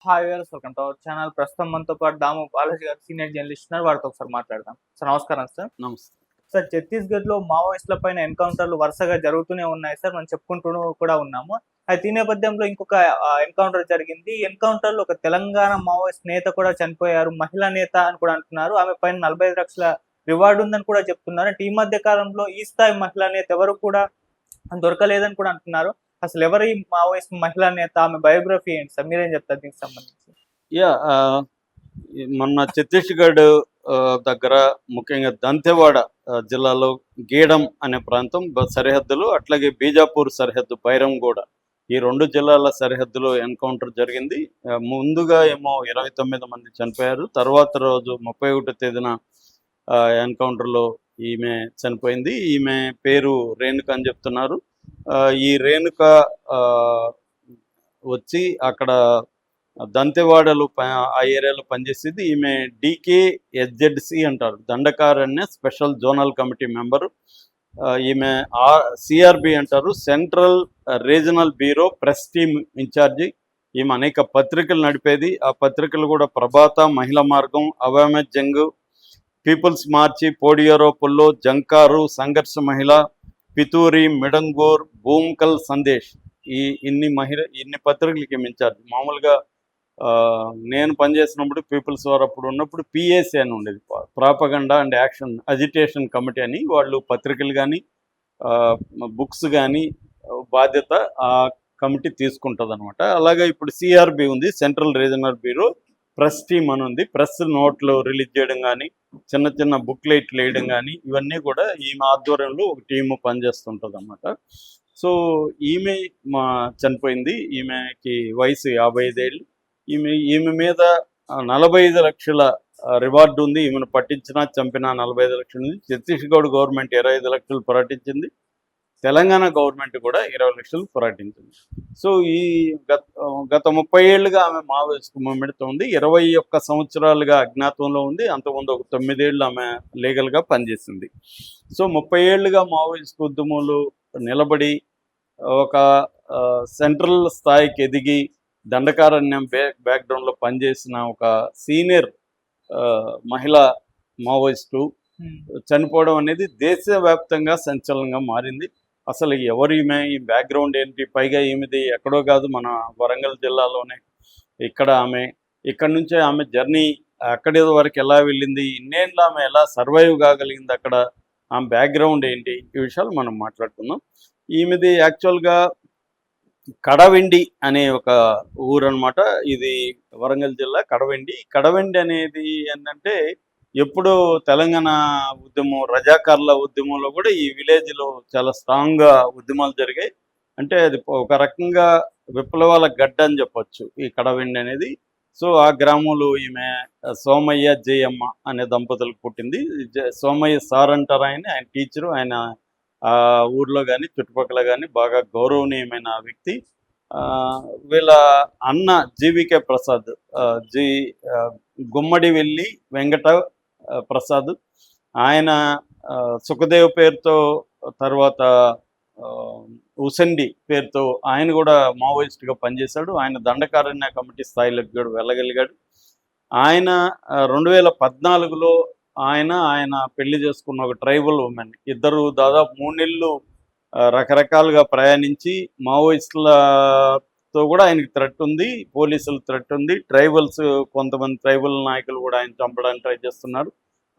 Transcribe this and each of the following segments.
Hi viewers, welcome to our channel. ప్రస్తుతం మనతో పాటు దాము బాలాజీ గారు సీనియర్ జర్నలిస్ట్ ఉన్నారు. వారితో ఒకసారి మాట్లాడదాం. సార్ నమస్కారం సార్. నమస్తే. సార్, ఛత్తీస్‌గఢ్‌లో మావోయిస్టుల పైన ఎన్‌కౌంటర్‌లు వరుసగా జరుగుతూనే ఉన్నాయి సార్. మనం చెప్పుకుంటూ కూడా ఉన్నాము. అయితే ఈ నేపథ్యంలో ఇంకొక ఎన్‌కౌంటర్ జరిగింది. ఈ ఎన్‌కౌంటర్‌లో ఒక తెలంగాణ మావోయిస్ట్ నేత కూడా చనిపోయారు. మహిళా నేత అని కూడా అంటున్నారు. ఆమె పైన 45 లక్షల రివార్డ్ ఉందని కూడా చెప్తున్నారు. అంటే ఈ మధ్య కాలంలో ఈ స్థాయి మహిళా నేత ఎవరు కూడా దొరకలేదని కూడా అంటున్నారు. అసలు ఎవరు ఈ మావోయిస్ట్ మహిళా నేత? ఆమె బయోగ్రఫీ ఏంటి సార్? మీరేం చెప్తారు దీనికి సంబంధించి? యాహ్! మొన్న ఛత్తీస్‌గఢ్ దగ్గర ముఖ్యంగా దంతెవాడ జిల్లాలో గీడం అనే ప్రాంతం సరిహద్దులు, అట్లాగే బీజాపూర్ సరిహద్దు బైరంగూడ, ఈ 2 జిల్లాల సరిహద్దులో ఎన్‌కౌంటర్ జరిగింది. ముందుగా ఏమో 29 మంది చనిపోయారు. తర్వాత రోజు 31 తేదీన ఎన్‌కౌంటర్‌లో ఈమె చనిపోయింది. ఈమె పేరు రేణుక అని చెప్తున్నారు. ఈ రేణుక ఆహ్, వచ్చి అక్కడ దంతెవాడలో ఆ ఏరియాలో పనిచేసేది. ఈమె DKSZC అంటారు, Dandakaranya special zonal committee member. ఈమె CRB అంటారు, central regional bureau press team incharge. ఈమె అనేక పత్రికలు నడిపేది. ఆ పత్రికలు కూడా ప్రభాత, మహిళా మార్గం, అవామె జంగ్, పీపుల్స్ మార్చి, పోడియోరో పుల్లో, జంకారు, సంఘర్ష మహిళ, పితూరి, మిడంగూర్, భూమ్కల్ సందేశ్, ఇన్ని పత్రికలకి ఈమె ఇన్ఛార్జ్. మామూలుగా నేను పనిచేసినప్పుడు పీపుల్స్ వారు అప్పుడు ఉన్నప్పుడు PAC అని ఉండేది, propaganda and action agitation committee అని. వాళ్ళు పత్రికలు కానీ బుక్స్ కానీ బాధ్యత ఆ కమిటీ తీసుకుంటుంది అనమాట. అలాగే ఇప్పుడు CRB ఉంది, central regional bureau. Press team అని ఉంది, ప్రెస్ నోట్లు రిలీజ్ చేయడం కానీ, చిన్న చిన్న బుక్లెట్లు వేయడం కానీ, ఇవన్నీ కూడా ఈమె ఆధ్వర్యంలో ఒక టీము పనిచేస్తుంటుంది అనమాట. సో ఈమె చనిపోయింది. ఈమెకి వయసు 55 ఏళ్ళు. ఈమె మీద 45 లక్షల రివార్డు ఉంది. ఈమెను పట్టించినా చంపినా 45 లక్షలు ఉంది. ఛత్తీస్గఢ్ గవర్నమెంట్ 25 లక్షలు ప్రకటించింది. తెలంగాణ గవర్నమెంట్ కూడా 20 లక్షలు ప్రకటించింది. సో ఈ గత 30 ఏళ్ళుగా ఆమె మావోయిస్ట్ మూవ్మెంట్తో ఉంది. 21 సంవత్సరాలుగా అజ్ఞాతంలో ఉంది. అంతకుముందు ఒక 9 ఏళ్ళు ఆమె లీగల్గా పనిచేసింది. సో 30 ఏళ్ళుగా మావోయిస్ట్ ఉద్యమంలో నిలబడి ఒక సెంట్రల్ స్థాయికి ఎదిగి దండకారణ్యం బ్యాక్గ్రౌండ్లో పనిచేసిన ఒక సీనియర్ మహిళా మావోయిస్టు చనిపోవడం అనేది దేశవ్యాప్తంగా సంచలనంగా మారింది. అసలు ఎవరు ఈమె, ఈ బ్యాక్గ్రౌండ్ ఏంటి? పైగా ఈమెది ఎక్కడో కాదు, మన వరంగల్ జిల్లాలోనే. ఇక్కడ నుంచే ఆమె జర్నీ అక్కడి వరకు ఎలా వెళ్ళింది, ఇన్నేళ్ళు ఆమె ఎలా సర్వైవ్ కాగలిగింది, అక్కడ ఆమె బ్యాక్గ్రౌండ్ ఏంటి, ఈ విషయాలు మనం మాట్లాడుకుందాం. ఈమెది యాక్చువల్గా కడవెండి అనే ఒక ఊరు అనమాట. ఇది వరంగల్ జిల్లా కడవెండి. కడవెండి అనేది ఏంటంటే, ఎప్పుడు తెలంగాణ ఉద్యమం, రజాకార్ల ఉద్యమంలో కూడా ఈ విలేజ్లో చాలా స్ట్రాంగ్గా ఉద్యమాలు జరిగాయి. అంటే అది ఒక రకంగా విప్లవాల గడ్డ అని చెప్పొచ్చు ఈ కడవెండి అనేది. సో ఆ గ్రామంలో ఈమె సోమయ్య జయమ్మ అనే దంపతులకు పుట్టింది. సోమయ్య సార్ అంటారు, ఆయన టీచరు. ఆయన ఆ ఊర్లో కానీ చుట్టుపక్కల కానీ బాగా గౌరవనీయమైన వ్యక్తి. వీళ్ళ అన్న జీవికే ప్రసాద్, గుమ్మడి వెళ్ళి వెంకట ప్రసాద్, ఆయన సుఖదేవ్ పేరుతో, తర్వాత ఉసండి పేరుతో ఆయన కూడా మావోయిస్ట్గా పనిచేశాడు. ఆయన దండకారణ్య కమిటీ స్థాయిలోకి కూడా వెళ్ళగలిగాడు. ఆయన 2014లో ఆయన పెళ్లి చేసుకున్న ఒక ట్రైబల్ ఉమెన్. ఇద్దరు దాదాపు 3 నెలలు రకరకాలుగా ప్రయాణించి, మావోయిస్టులతో కూడా ఆయనకి థ్రెట్ ఉంది, పోలీసుల థ్రెట్ ఉంది, కొంతమంది ట్రైబల్ నాయకులు కూడా ఆయన చంపడానికి ట్రై చేస్తున్నారు.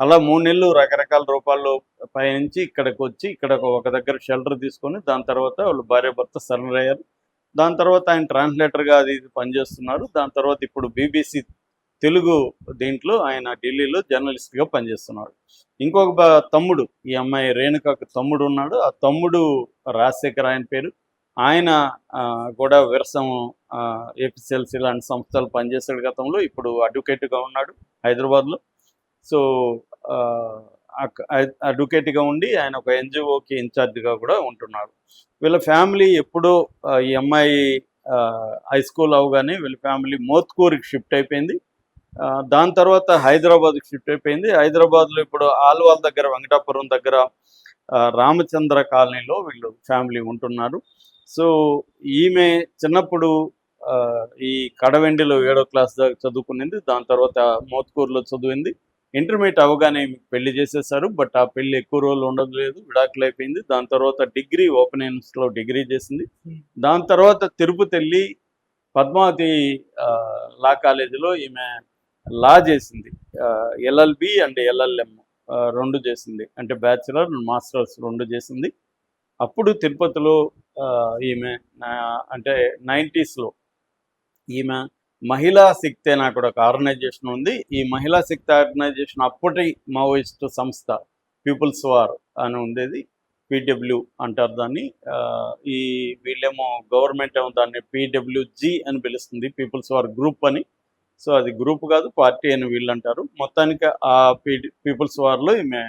అలా 3 నెలలు రకరకాల రూపాల్లో పయనించి ఇక్కడికి వచ్చి, ఇక్కడ ఒక దగ్గర షెల్టర్ తీసుకొని, దాని తర్వాత వాళ్ళు భార్యాభర్త సరెండర్ అయ్యారు. దాని తర్వాత ఆయన ట్రాన్స్లేటర్గా అది పనిచేస్తున్నారు. దాని తర్వాత ఇప్పుడు BBC తెలుగు దీంట్లో ఆయన ఢిల్లీలో జర్నలిస్ట్గా పనిచేస్తున్నాడు. ఇంకొక తమ్ముడు, ఈ అమ్మాయి రేణుకకు తమ్ముడు ఉన్నాడు. ఆ తమ్ముడు రాజశేఖర్ ఆయన పేరు. ఆయన కూడా విరసం APCLC లాంటి సంస్థలు పనిచేశాడు గతంలో. ఇప్పుడు అడ్వకేట్గా ఉన్నాడు హైదరాబాద్లో. సో అడ్వకేట్గా ఉండి ఆయన ఒక NGOకి ఇన్ఛార్జ్గా కూడా ఉంటున్నాడు. వీళ్ళ ఫ్యామిలీ ఎప్పుడో ఈ అమ్మాయి హై స్కూల్ అవగానే వీళ్ళ ఫ్యామిలీ మోత్కూర్కి షిఫ్ట్ అయిపోయింది. దాని తర్వాత హైదరాబాద్కి షిఫ్ట్ అయిపోయింది. హైదరాబాద్లో ఇప్పుడు ఆల్వాల్ దగ్గర, వెంకటాపురం దగ్గర రామచంద్ర కాలనీలో వీళ్ళు ఫ్యామిలీ ఉంటున్నారు. సో ఈమె చిన్నప్పుడు ఈ కడవెండిలో 7వ క్లాస్ దాకా చదువుకునింది. దాని తర్వాత మోత్కూరులో చదివింది. ఇంటర్మీడియట్ అవగానే పెళ్లి చేసేసారు. బట్ ఆ పెళ్లి ఎక్కువ రోజులు ఉండలేదు, విడాకులు అయిపోయింది. దాని తర్వాత డిగ్రీ ఓపెన్ యూనివర్సిటీలో డిగ్రీ చేసింది. దాని తర్వాత తిరుపతి వెళ్ళి పద్మావతి లా కాలేజీలో ఈమె లా చేసింది. ఎల్ఎల్బి అండ్ ఎల్ఎల్ఎం రెండు చేసింది. అంటే బ్యాచిలర్ మాస్టర్స్ రెండు చేసింది. అప్పుడు తిరుపతిలో ఈమె అంటే 90s ఈమె మహిళా శక్తి అని అక్కడ ఒక ఆర్గనైజేషన్ ఉంది. ఈ మహిళా శక్తి ఆర్గనైజేషన్ అప్పటి మావోయిస్ట్ సంస్థ పీపుల్స్ వార్ అని ఉండేది. పిడబ్ల్యూ అంటారు దాన్ని. ఈ వీళ్ళేమో గవర్నమెంట్ ఏమో దాన్ని పిడబ్ల్యూజీ అని పిలుస్తుంది, పీపుల్స్ వార్ గ్రూప్ అని. సో అది గ్రూప్ కాదు, పార్టీ అని వీళ్ళు అంటారు. మొత్తానికి ఆ పీపుల్స్ వార్లో ఈమె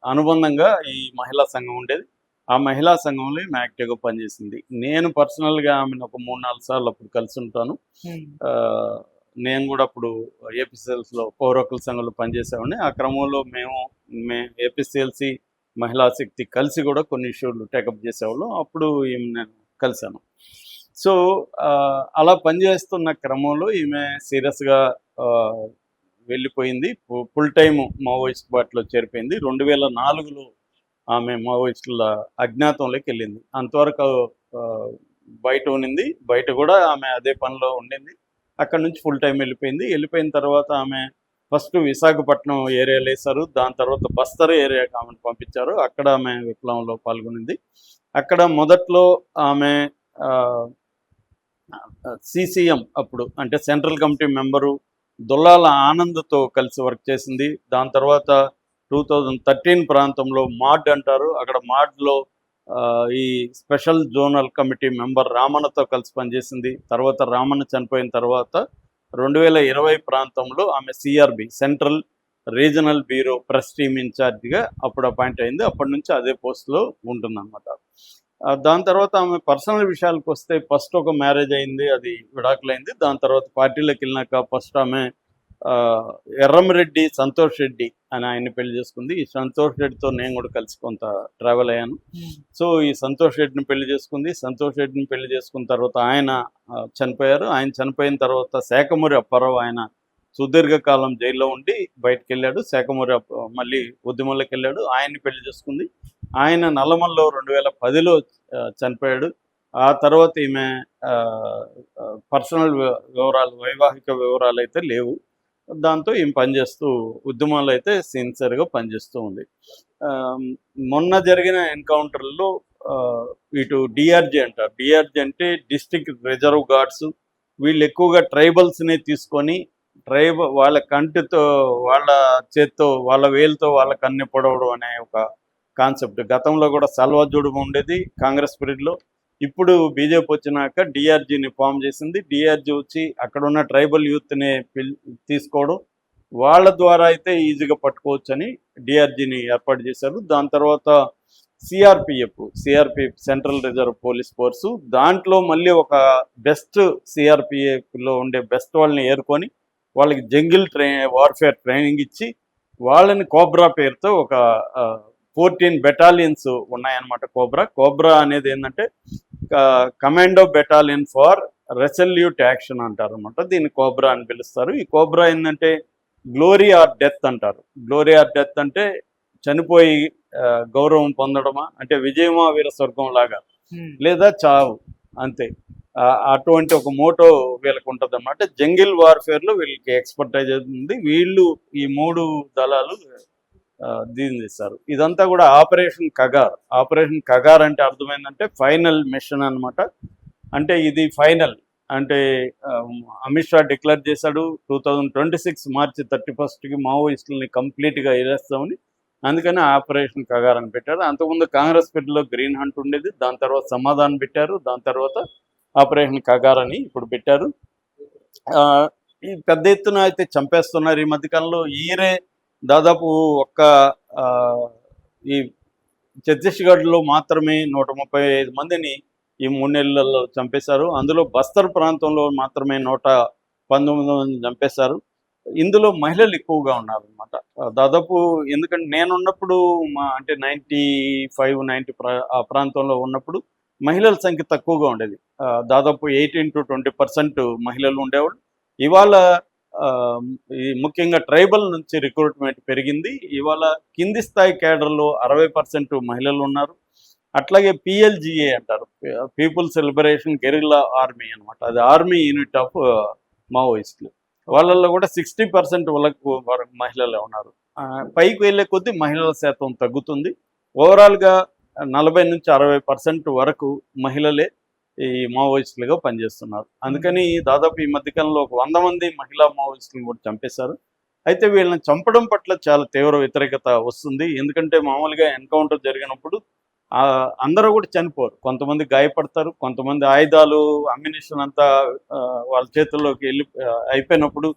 అనుబంధంగా ఈ మహిళా సంఘం ఉండేది. ఆ మహిళా సంఘంలో ఈమె యాక్టివ్గా పనిచేసింది. నేను పర్సనల్గా ఆమెను ఒక 3-4 సార్లు అప్పుడు కలిసి ఉంటాను. నేను కూడా అప్పుడు ఏపీసీఎల్సీలో పౌర హక్కుల సంఘంలో పనిచేసేవాడిని. ఆ క్రమంలో మేము ఏపీసీఎల్సీ మహిళా శక్తి కలిసి కూడా కొన్ని ఇష్యూలు టేకప్ చేసేవాళ్ళం. అప్పుడు ఈమె నేను కలిశాను. సో అలా పనిచేస్తున్న క్రమంలో ఈమె సీరియస్గా వెళ్ళిపోయింది. ఫుల్ టైమ్ మావోయిస్ట్ పార్టీలో చేరిపోయింది. 2004లో ఆమె మావోయిస్టుల అజ్ఞాతంలోకి వెళ్ళింది. అంతవరకు బయట ఉన్నింది. బయట కూడా ఆమె అదే పనిలో ఉండింది. అక్కడ నుంచి ఫుల్ టైం వెళ్ళిపోయింది. వెళ్ళిపోయిన తర్వాత ఆమె ఫస్ట్ విశాఖపట్నం ఏరియాలో వేశారు. దాని తర్వాత బస్తర్ ఏరియాకి ఆమెను పంపించారు. అక్కడ ఆమె విప్లవంలో పాల్గొనింది. అక్కడ మొదట్లో ఆమె సిసిఎం అప్పుడు అంటే సెంట్రల్ కమిటీ మెంబరు దుల్లాల ఆనంద్తో కలిసి వర్క్ చేసింది. దాని తర్వాత 2013 ప్రాంతంలో మాడ్ అంటారు, అక్కడ మాడ్లో ఈ స్పెషల్ జోనల్ కమిటీ మెంబర్ రామన్నతో కలిసి పనిచేసింది. తర్వాత రామన్న చనిపోయిన తర్వాత 2020 ప్రాంతంలో ఆమె CRB central regional bureau press team ఇన్ఛార్జిగా అప్పుడు అపాయింట్ అయింది. అప్పటి నుంచి అదే పోస్ట్లో ఉంటుందన్నమాట. దాని తర్వాత ఆమె పర్సనల్ విషయాలకు వస్తే ఫస్ట్ ఒక మ్యారేజ్ అయింది, అది విడాకులైంది. దాని తర్వాత పార్టీలోకి వెళ్ళినాక ఫస్ట్ ఆమె ఎర్రంరెడ్డి సంతోష్ రెడ్డి అని ఆయన్ని పెళ్లి చేసుకుంది. ఈ సంతోష్ రెడ్డితో నేను కూడా కలిసి కొంత ట్రావెల్ అయ్యాను. సో ఈ సంతోష్ రెడ్డిని పెళ్లి చేసుకుంది. సంతోష్ రెడ్డిని పెళ్లి చేసుకున్న తర్వాత ఆయన చనిపోయారు. ఆయన చనిపోయిన తర్వాత శాఖమూరి అప్పారావు ఆయన సుదీర్ఘకాలం జైల్లో ఉండి బయటకు వెళ్ళాడు. శాఖమూరి మళ్ళీ ఉద్యమంలోకి వెళ్ళాడు. ఆయన్ని పెళ్లి చేసుకుంది. ఆయన నల్లమల్లో 2010లో చనిపోయాడు. ఆ తర్వాత ఈమె పర్సనల్ వివరాలు, వైవాహిక వివరాలు అయితే లేవు. దాంతో ఈమె పనిచేస్తూ ఉద్యమాలు అయితే సిన్సియర్గా పనిచేస్తూ ఉంది. మొన్న జరిగిన ఎన్కౌంటర్లో ఇటు డిఆర్జీ అంటారు. డిఆర్జీ అంటే డిస్ట్రిక్ట్ రిజర్వ్ గార్డ్స్. వీళ్ళు ఎక్కువగా ట్రైబల్స్ని తీసుకొని వాళ్ళ కంటితో, వాళ్ళ చేత్తో, వాళ్ళ వేలుతో వాళ్ళ కన్ను పొడవడం అనే ఒక కాన్సెప్ట్. గతంలో కూడా సల్వాజుడు ఉండేది కాంగ్రెస్ పీరియడ్లో. ఇప్పుడు బీజేపీ వచ్చినాక డిఆర్జీని ఫామ్ చేసింది. డిఆర్జీ వచ్చి అక్కడ ఉన్న ట్రైబల్ యూత్ని తీసుకోవడం, వాళ్ళ ద్వారా అయితే ఈజీగా పట్టుకోవచ్చు అని డిఆర్జీని ఏర్పాటు చేశారు. దాని తర్వాత CRPF central reserve police force, దాంట్లో మళ్ళీ ఒక బెస్ట్ సిఆర్పిఎఫ్లో ఉండే బెస్ట్ వాళ్ళని ఏరుకొని వాళ్ళకి జంగిల్ వార్ఫేర్ ట్రైనింగ్ ఇచ్చి వాళ్ళని కోబ్రా పేరుతో ఒక 14 బెటాలియన్స్ ఉన్నాయన్నమాట. కోబ్రా అనేది ఏంటంటే commando battalion for resolute action అంటారు అనమాట. దీన్ని కోబ్రా అని పిలుస్తారు. ఈ కోబ్రా ఏంటంటే గ్లోరీ ఆర్ డెత్ అంటారు. గ్లోరీ ఆర్ డెత్ అంటే చనిపోయి గౌరవం పొందడమా, అంటే విజయమా వీర స్వర్గం లాగా, లేదా చావు, అంతే. అటువంటి ఒక మోటో వీళ్ళకి ఉంటుంది అన్నమాట. జంగిల్ వార్ఫేర్లో వీళ్ళకి ఎక్స్పర్టైజ్ ఉంది. వీళ్ళు ఈ 3 దళాలు దీన్ని ఇస్తారు. ఇదంతా కూడా ఆపరేషన్ కగార్. ఆపరేషన్ కగార్ అంటే అర్థమైందంటే ఫైనల్ మిషన్ అనమాట. అంటే ఇది ఫైనల్ అంటే అమిత్ షా డిక్లేర్ చేశాడు 2026 మార్చి 31కి మావోయిస్టులని కంప్లీట్గా ఎరేస్తామని. అందుకని ఆపరేషన్ కగార్ అని పెట్టారు. అంతకుముందు కాంగ్రెస్ పీరియడ్లో గ్రీన్ హంట్ ఉండేది. దాని తర్వాత సమాధానం పెట్టారు. దాని తర్వాత ఆపరేషన్ కగార్ అని ఇప్పుడు పెట్టారు. ఈ పెద్ద ఎత్తున అయితే చంపేస్తున్నారు ఈ మధ్యకాలంలో. ఈరే దాదాపు ఈ ఛత్తీస్గఢ్లో మాత్రమే 135 మందిని ఈ 3 నెలల్లో చంపేశారు. అందులో బస్తర్ ప్రాంతంలో మాత్రమే 119 మందిని చంపేశారు. ఇందులో మహిళలు ఎక్కువగా ఉన్నారనమాట. దాదాపు ఎందుకంటే నేనున్నప్పుడు అంటే 95-90 ఆ ప్రాంతంలో ఉన్నప్పుడు మహిళల సంఖ్య తక్కువగా ఉండేది. దాదాపు 18 to 20% మహిళలు ఉండేవాళ్ళు. ఇవాళ ఆ, ఈ ముఖ్యంగా ట్రైబల్ నుంచి రిక్రూట్మెంట్ పెరిగింది. ఇవాళ కింది స్థాయి కేడర్లో 60% మహిళలు ఉన్నారు. అట్లాగే పిఎల్జిఏ అంటారు, పీపుల్స్ లిబరేషన్ గెరిల్లా ఆర్మీ అనమాట. అది ఆర్మీ యూనిట్ ఆఫ్ మావోయిస్టులు. వాళ్ళల్లో కూడా 60% వరకు మహిళలే ఉన్నారు. పైకి వెళ్ళే కొద్దీ మహిళల శాతం తగ్గుతుంది. ఓవరాల్గా 40 నుంచి 60% వరకు మహిళలే ఈ మావోయిస్టులుగా పనిచేస్తున్నారు. అందుకని దాదాపు ఈ మధ్యకాలంలో ఒక 100 మంది మహిళా మావోయిస్టులను కూడా చంపేశారు. అయితే వీళ్ళని చంపడం పట్ల చాలా తీవ్ర వ్యతిరేకత వస్తుంది. ఎందుకంటే మామూలుగా ఎన్కౌంటర్ జరిగినప్పుడు అందరూ కూడా చనిపోరు, కొంతమంది గాయపడతారు, కొంతమంది ఆయుధాలు అమ్యునిషన్ అంతా వాళ్ళ చేతుల్లోకి అయిపోయినప్పుడు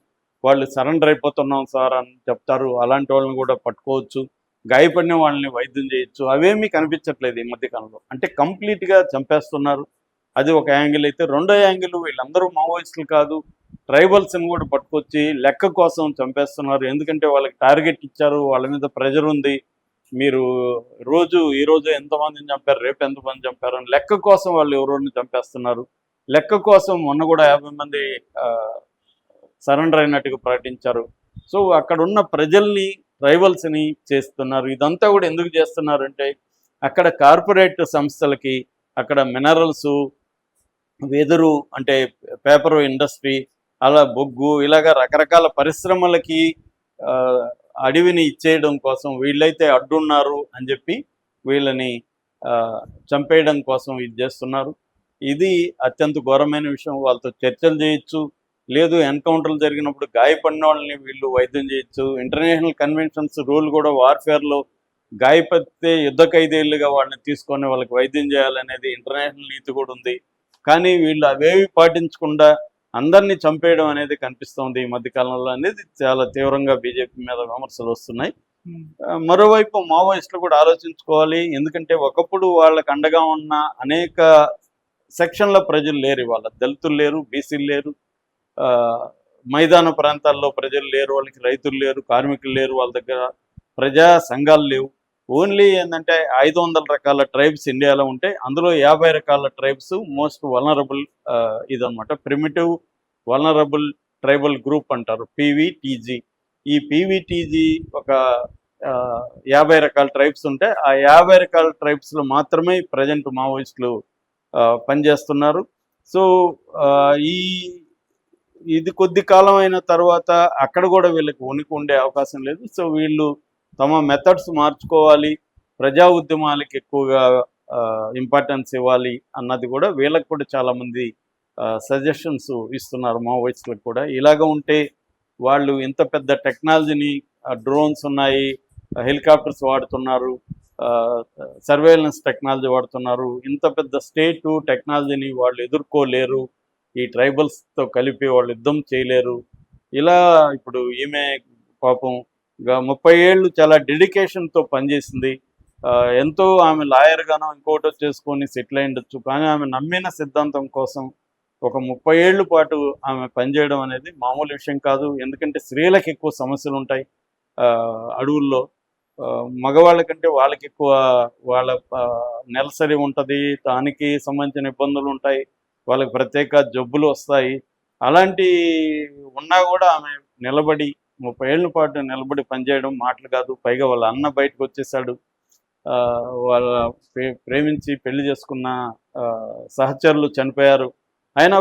వాళ్ళు సరెండర్ అయిపోతున్నాం సార్ అని చెప్తారు. అలాంటి వాళ్ళని కూడా పట్టుకోవచ్చు, గాయపడిన వాళ్ళని వైద్యం చేయొచ్చు. అవేమీ కనిపించట్లేదు ఈ మధ్యకాలంలో. అంటే కంప్లీట్గా చంపేస్తున్నారు. అది ఒక యాంగిల్ అయితే, రెండో యాంగిల్ వీళ్ళందరూ మావోయిస్టులు కాదు, ట్రైబల్స్ని కూడా పట్టుకొచ్చి లెక్క కోసం చంపేస్తున్నారు. ఎందుకంటే వాళ్ళకి టార్గెట్ ఇచ్చారు, వాళ్ళ మీద ప్రెజర్ ఉంది. మీరు ఈరోజు ఎంతమందిని చంపారు, రేపు ఎంతమంది చంపారు అని లెక్క కోసం వాళ్ళు ఎవరోని చంపేస్తున్నారు. లెక్క కోసం మొన్న కూడా 50 మంది సరెండర్ అయినట్టుగా ప్రకటించారు. సో అక్కడ ఉన్న ప్రజల్ని, ట్రైబల్స్ని చేస్తున్నారు. ఇదంతా కూడా ఎందుకు చేస్తున్నారంటే అక్కడ కార్పొరేట్ సంస్థలకి, అక్కడ మినరల్స్, వెదురు అంటే పేపర్ ఇండస్ట్రీ, అలా బొగ్గు, ఇలాగా రకరకాల పరిశ్రమలకి అడవిని ఇచ్చేయడం కోసం వీళ్ళైతే అడ్డున్నారు అని చెప్పి వీళ్ళని చంపేయడం కోసం ఇది చేస్తున్నారు. ఇది అత్యంత ఘోరమైన విషయం. వాళ్ళతో చర్చలు చేయొచ్చు, లేదు ఎన్కౌంటర్లు జరిగినప్పుడు గాయపడిన వాళ్ళని వీళ్ళు వైద్యం చేయొచ్చు. ఇంటర్నేషనల్ కన్వెన్షన్స్ రూల్ కూడా వార్ఫేర్లో గాయపడితే యుద్ధ ఖైదీలుగా వాళ్ళని తీసుకొని వాళ్ళకి వైద్యం చేయాలనేది ఇంటర్నేషనల్ నీతి కూడా ఉంది. కానీ వీళ్ళు అవేవి పాటించకుండా అందరినీ చంపేయడం అనేది కనిపిస్తోంది ఈ మధ్యకాలంలో అనేది చాలా తీవ్రంగా బీజేపీ మీద విమర్శలు వస్తున్నాయి. మరోవైపు మావోయిస్టులు కూడా ఆలోచించుకోవాలి. ఎందుకంటే ఒకప్పుడు వాళ్ళకు అండగా ఉన్న అనేక సెక్షన్ల ప్రజలు లేరు, ఇవాళ దళితులు లేరు, బీసీలు లేరు, మైదాన ప్రాంతాల్లో ప్రజలు లేరు, వాళ్ళకి రైతులు లేరు, కార్మికులు లేరు, వాళ్ళ దగ్గర ప్రజా సంఘాలు లేవు. ఓన్లీ ఏంటంటే 500 రకాల ట్రైబ్స్ ఇండియాలో ఉంటే అందులో 50 రకాల ట్రైబ్స్ మోస్ట్ వల్నరబుల్ ఇదనమాట, ప్రిమిటివ్ వల్నరబుల్ ట్రైబల్ గ్రూప్ అంటారు, పీవీటీజీ. ఈ పీవీటీజీ ఒక 50 రకాల ట్రైబ్స్ ఉంటే ఆ 50 రకాల ట్రైబ్స్లో మాత్రమే ప్రజెంట్ మావోయిస్టులు పనిచేస్తున్నారు. సో ఇది కొద్ది కాలం అయిన తర్వాత అక్కడ కూడా వీళ్ళకి ఉనికి ఉండే అవకాశం లేదు. సో వీళ్ళు తమ మెథడ్స్ మార్చుకోవాలి, ప్రజా ఉద్యమాలకి ఎక్కువగా ఇంపార్టెన్స్ ఇవ్వాలి అన్నది కూడా వీళ్ళకి కూడా చాలామంది సజెషన్స్ ఇస్తున్నారు మావోయిస్టులకు కూడా. ఇలాగ ఉంటే వాళ్ళు ఇంత పెద్ద టెక్నాలజీని, డ్రోన్స్ ఉన్నాయి, హెలికాప్టర్స్ వాడుతున్నారు, సర్వేలెన్స్ టెక్నాలజీ వాడుతున్నారు, ఇంత పెద్ద స్టేటు టెక్నాలజీని వాళ్ళు ఎదుర్కోలేరు, ఈ ట్రైబల్స్తో కలిపి వాళ్ళు యుద్ధం చేయలేరు. ఇలా ఇప్పుడు ఈమె పాపం 30 ఏళ్ళు చాలా డెడికేషన్తో పనిచేసింది. ఎంతో ఆమె లాయర్గానో ఇంకోటో చేసుకొని సెటిల్ అయి ఉండొచ్చు, కానీ ఆమె నమ్మిన సిద్ధాంతం కోసం ఒక 30 ఏళ్ళ పాటు ఆమె పనిచేయడం అనేది మామూలు విషయం కాదు. ఎందుకంటే స్త్రీలకు ఎక్కువ సమస్యలు ఉంటాయి అడవుల్లో, మగవాళ్ళ కంటే వాళ్ళకి ఎక్కువ వాళ్ళ నెలసరి ఉంటుంది, దానికి సంబంధించిన ఇబ్బందులు ఉంటాయి, వాళ్ళకి ప్రత్యేక జబ్బులు వస్తాయి. అలాంటి ఉన్నా కూడా ఆమె నిలబడి 30 ఏళ్ళ పాటు నిలబడి పనిచేయడం మాటలు కాదు. పైగా వాళ్ళ అన్న బయటకు వచ్చేసాడు, వాళ్ళ ప్రేమించి పెళ్లి చేసుకున్న సహచరులు చనిపోయారు. అయినా